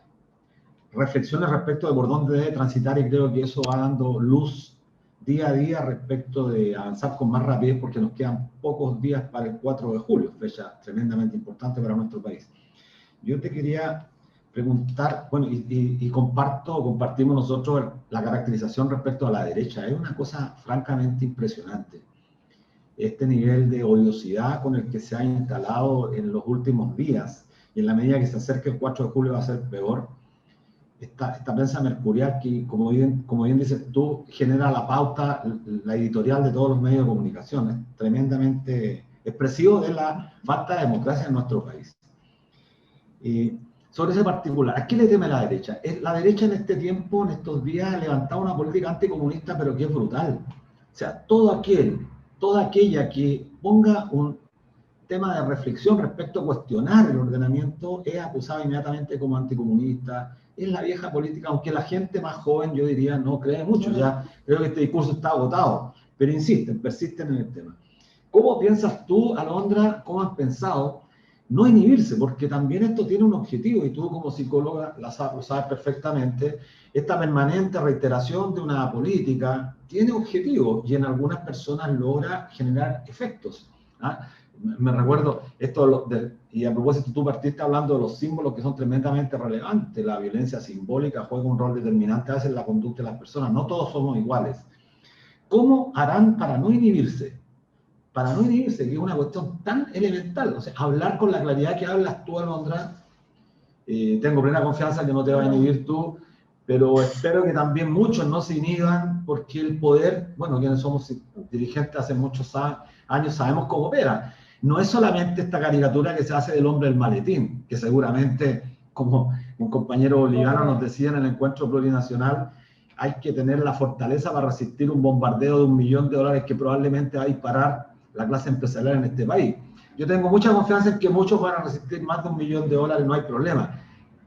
reflexiones respecto de por dónde debe transitar, y creo que eso va dando luz día a día respecto de avanzar con más rapidez, porque nos quedan pocos días para el 4 de julio, fecha tremendamente importante para nuestro país. Yo te quería preguntar, bueno, y compartimos nosotros la caracterización respecto a la derecha. Es una cosa francamente impresionante este nivel de odiosidad con el que se ha instalado en los últimos días, y en la medida que se acerque el 4 de julio va a ser peor. Esta prensa mercurial que, como bien dices tú, genera la pauta, la editorial de todos los medios de comunicación. Es tremendamente expresivo de la falta de democracia en nuestro país. Sobre ese particular, ¿a qué le teme la derecha? La derecha en este tiempo, en estos días, ha levantado una política anticomunista, pero que es brutal. O sea, toda aquella que ponga un tema de reflexión respecto a cuestionar el ordenamiento es acusada inmediatamente como anticomunista. Es la vieja política, aunque la gente más joven, yo diría, no cree mucho. Ya creo que este discurso está agotado, pero persisten en el tema. ¿Cómo piensas tú, Alondra, cómo has pensado no inhibirse? Porque también esto tiene un objetivo, y tú como psicóloga lo sabes perfectamente. Esta permanente reiteración de una política tiene objetivo, y en algunas personas logra generar efectos. Me recuerdo esto, y a propósito, tú partiste hablando de los símbolos que son tremendamente relevantes. La violencia simbólica juega un rol determinante a veces en la conducta de las personas. No todos somos iguales. ¿Cómo harán para no inhibirse? Para no inhibirse, que es una cuestión tan elemental. O sea, hablar con la claridad que hablas tú, Alondra. Tengo plena confianza que no te va a inhibir tú, pero espero que también muchos no se inhiban, porque el poder, bueno, quienes somos dirigentes hace muchos años sabemos cómo opera. No es solamente esta caricatura que se hace del hombre del maletín, que seguramente, como un compañero boliviano nos decía en el encuentro plurinacional, hay que tener la fortaleza para resistir un bombardeo de $1 millón que probablemente va a disparar la clase empresarial en este país. yo tengo mucha confianza en que muchos van a resistir más de $1 millón, no hay problema.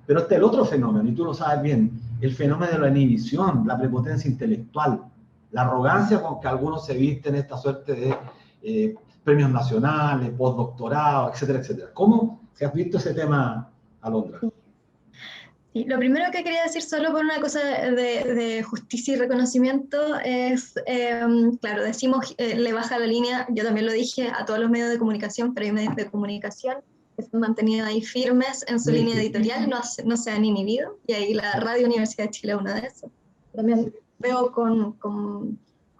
Pero este es el otro fenómeno, y tú lo sabes bien, el fenómeno de la inhibición, la prepotencia intelectual, la arrogancia con que algunos se visten esta suerte de premios nacionales, postdoctorados, etcétera, etcétera. ¿Cómo se has visto ese tema, Alondra? Sí, lo primero que quería decir solo por una cosa de justicia y reconocimiento es, claro, decimos le baja la línea, yo también lo dije a todos los medios de comunicación, pero hay medios de comunicación que se han mantenido ahí firmes en su línea editorial, no se han inhibido, y ahí la Radio Universidad de Chile es una de esas. También veo con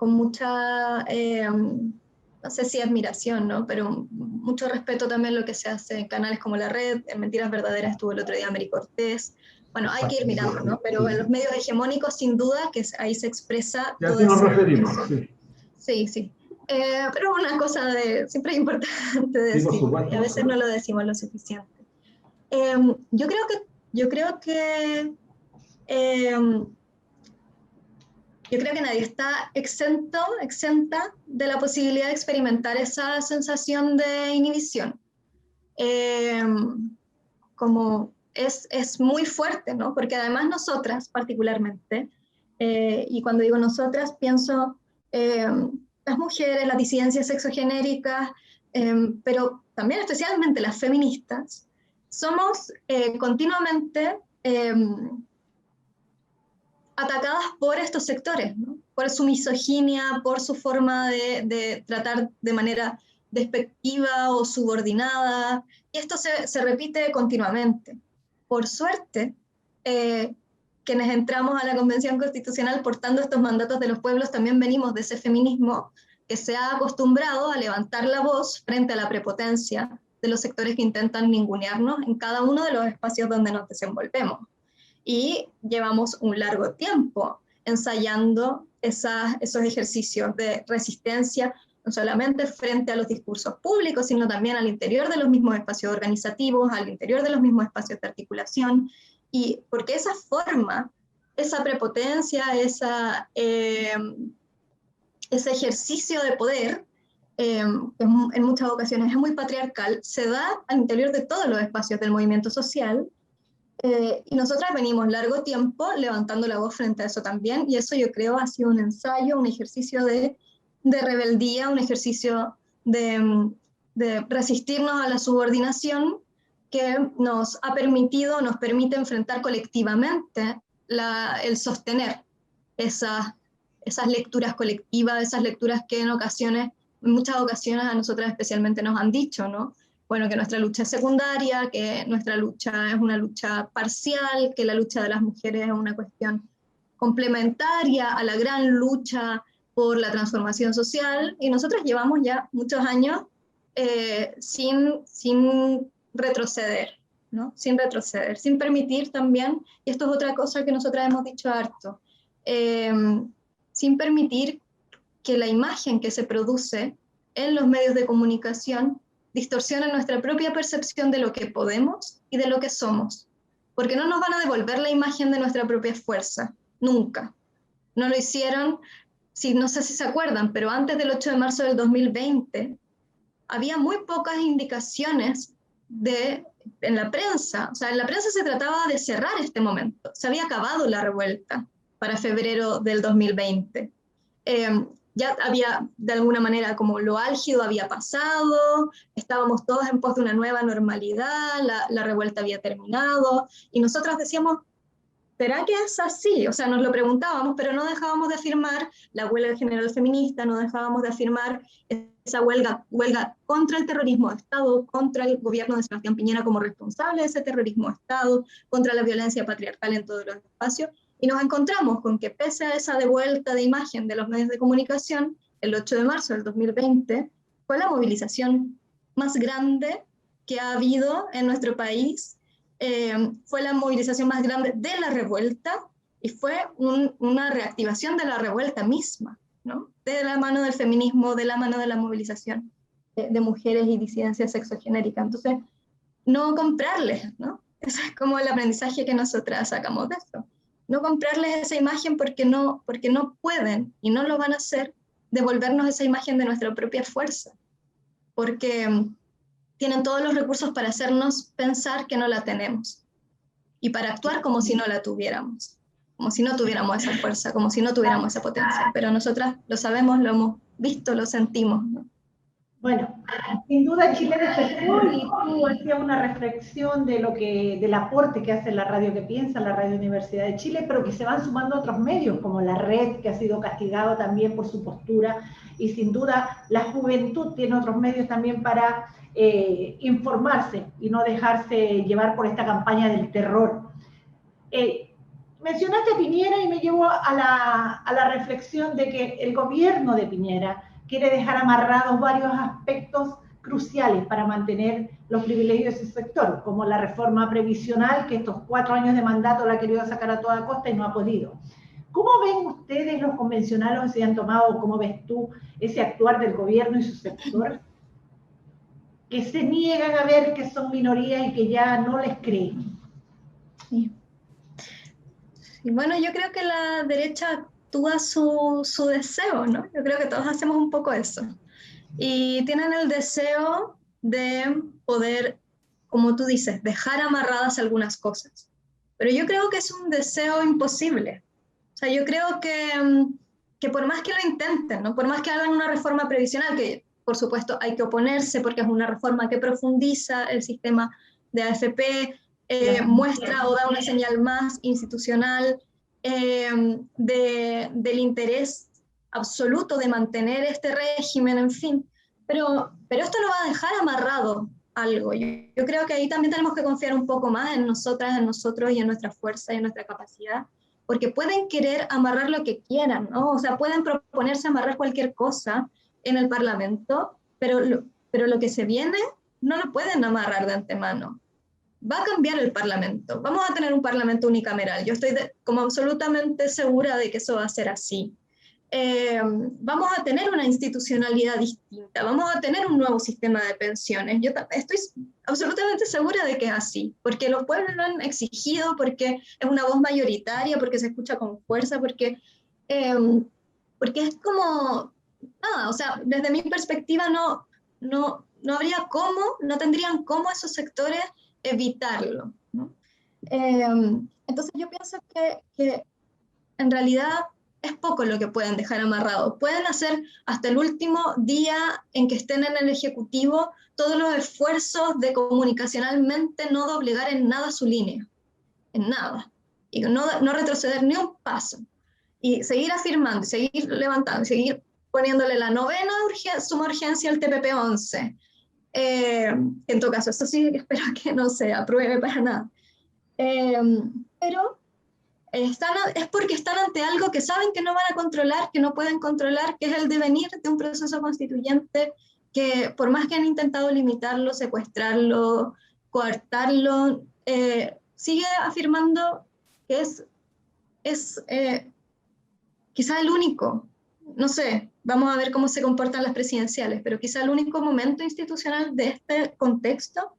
mucha, no sé si admiración, ¿no? Pero mucho respeto también lo que se hace en canales como La Red, en Mentiras Verdaderas estuvo el otro día Mary Cortés. Bueno, hay que ir mirando, ¿no? Pero en los medios hegemónicos, sin duda, que ahí se expresa... Ya todo nos referimos, sí. Sí, sí. Pero una cosa siempre es importante decir, sí, y a veces no lo decimos lo suficiente. Yo creo que nadie está exenta de la posibilidad de experimentar esa sensación de inhibición. Como es muy fuerte, ¿no? Porque además nosotras, particularmente, y cuando digo nosotras, pienso las mujeres, las disidencias sexogenéricas, pero también especialmente las feministas, somos continuamente atacadas por estos sectores, ¿no? Por su misoginia, por su forma de tratar de manera despectiva o subordinada, y esto se repite continuamente. Por suerte, quienes entramos a la Convención Constitucional portando estos mandatos de los pueblos también venimos de ese feminismo que se ha acostumbrado a levantar la voz frente a la prepotencia de los sectores que intentan ningunearnos en cada uno de los espacios donde nos desenvolvemos. Y llevamos un largo tiempo ensayando esos ejercicios de resistencia, no solamente frente a los discursos públicos, sino también al interior de los mismos espacios organizativos, al interior de los mismos espacios de articulación, y porque esa forma, esa prepotencia, ese ejercicio de poder, en muchas ocasiones es muy patriarcal, se da al interior de todos los espacios del movimiento social. Y nosotras venimos largo tiempo levantando la voz frente a eso también, y eso yo creo ha sido un ensayo, un ejercicio de rebeldía, un ejercicio de resistirnos a la subordinación que nos permite enfrentar colectivamente el sostener esas lecturas colectivas, esas lecturas que en muchas ocasiones a nosotras especialmente nos han dicho, ¿no? Bueno, que nuestra lucha es secundaria, que nuestra lucha es una lucha parcial, que la lucha de las mujeres es una cuestión complementaria a la gran lucha por la transformación social, y nosotros llevamos ya muchos años sin retroceder, ¿no? Sin retroceder, sin permitir también, y esto es otra cosa que nosotras hemos dicho harto, sin permitir que la imagen que se produce en los medios de comunicación distorsiona nuestra propia percepción de lo que podemos y de lo que somos, porque no nos van a devolver la imagen de nuestra propia fuerza, nunca. No lo hicieron, no sé si se acuerdan, pero antes del 8 de marzo del 2020 había muy pocas indicaciones en la prensa, o sea, en la prensa se trataba de cerrar este momento, se había acabado la revuelta para febrero del 2020. Ya había, de alguna manera, como lo álgido había pasado, estábamos todos en pos de una nueva normalidad, la revuelta había terminado, y nosotros decíamos, ¿será que es así? O sea, nos lo preguntábamos, pero no dejábamos de afirmar la huelga general feminista, no dejábamos de afirmar esa huelga contra el terrorismo de Estado, contra el gobierno de Sebastián Piñera como responsable de ese terrorismo de Estado, contra la violencia patriarcal en todos los espacios. Y nos encontramos con que pese a esa devuelta de imagen de los medios de comunicación, el 8 de marzo del 2020 fue la movilización más grande que ha habido en nuestro país, fue la movilización más grande de la revuelta y fue una reactivación de la revuelta misma, ¿no? De la mano del feminismo, de la mano de la movilización de mujeres y disidencias sexogenéricas. Entonces, no comprarles, ¿no? Ese es como el aprendizaje que nosotras sacamos de esto. No comprarles esa imagen porque no pueden y no lo van a hacer, devolvernos esa imagen de nuestra propia fuerza. Porque tienen todos los recursos para hacernos pensar que no la tenemos y para actuar como si no la tuviéramos, como si no tuviéramos esa fuerza, como si no tuviéramos esa potencia. Pero nosotras lo sabemos, lo hemos visto, lo sentimos, ¿no? Bueno, sin duda Chile despertó y tú hacías una reflexión de del aporte que hace la radio que piensa, la Radio Universidad de Chile, pero que se van sumando otros medios, como la Red, que ha sido castigado también por su postura, y sin duda la juventud tiene otros medios también para informarse y no dejarse llevar por esta campaña del terror. Mencionaste a Piñera y me llevó a la reflexión de que el gobierno de Piñera quiere dejar amarrados varios aspectos cruciales para mantener los privilegios de ese sector, como la reforma previsional, que estos 4 años de mandato la ha querido sacar a toda costa y no ha podido. ¿Cómo ven ustedes los convencionales que se han tomado, cómo ves tú ese actuar del gobierno y su sector, que se niegan a ver que son minorías y que ya no les creen? Sí. Y bueno, yo creo que la derecha actúa su deseo, ¿no? Yo creo que todos hacemos un poco eso. Y tienen el deseo de poder, como tú dices, dejar amarradas algunas cosas. Pero yo creo que es un deseo imposible. O sea, yo creo que por más que lo intenten, ¿no? Por más que hagan una reforma previsional, que por supuesto hay que oponerse porque es una reforma que profundiza el sistema de AFP, muestra o da una señal más institucional del interés absoluto de mantener este régimen, en fin. Pero esto no va a dejar amarrado algo. Yo creo que ahí también tenemos que confiar un poco más en nosotras, en nosotros y en nuestra fuerza y en nuestra capacidad, porque pueden querer amarrar lo que quieran, ¿no? O sea, pueden proponerse amarrar cualquier cosa en el Parlamento, pero lo que se viene no lo pueden amarrar de antemano. Va a cambiar el Parlamento, vamos a tener un Parlamento unicameral, yo estoy como absolutamente segura de que eso va a ser así. Vamos a tener una institucionalidad distinta, vamos a tener un nuevo sistema de pensiones, yo estoy absolutamente segura de que es así, porque los pueblos lo han exigido, porque es una voz mayoritaria, porque se escucha con fuerza, porque es como, nada, o sea, desde mi perspectiva no habría cómo, no tendrían cómo esos sectores evitarlo, ¿no? Entonces yo pienso que en realidad es poco lo que pueden dejar amarrado. Pueden hacer hasta el último día en que estén en el Ejecutivo todos los esfuerzos de comunicacionalmente no doblegar en nada su línea, en nada, y no retroceder ni un paso, y seguir afirmando, seguir levantando, seguir poniéndole la 9ª suma urgencia al TPP-11, en todo caso, eso sí espero que no se apruebe para nada. Pero es porque están ante algo que saben que no van a controlar, que no pueden controlar, que es el devenir de un proceso constituyente que por más que han intentado limitarlo, secuestrarlo, coartarlo, sigue afirmando que es quizá el único, no sé, vamos a ver cómo se comportan las presidenciales, pero quizá el único momento institucional de este contexto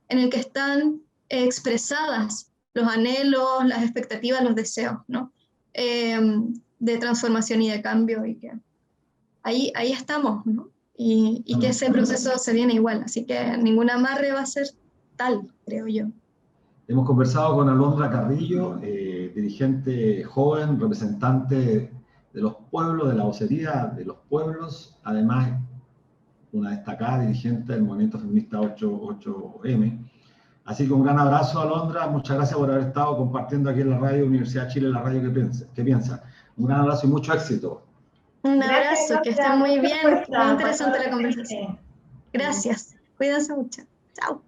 en el que están expresadas los anhelos, las expectativas, los deseos, ¿no? De transformación y de cambio, y que ahí estamos, ¿no? Y que ese proceso se viene igual, así que ningún amarre va a ser tal, creo yo. Hemos conversado con Alondra Carrillo, dirigente joven, representante de los pueblos, de la vocería de los pueblos, además una destacada dirigente del movimiento feminista 8M. Así que un gran abrazo, Alondra, muchas gracias por haber estado compartiendo aquí en la Radio Universidad de Chile, la radio que piensa. Un gran abrazo y mucho éxito. Un abrazo, que estén muy bien, muy interesante la conversación. Gracias, cuídense mucho. Chao.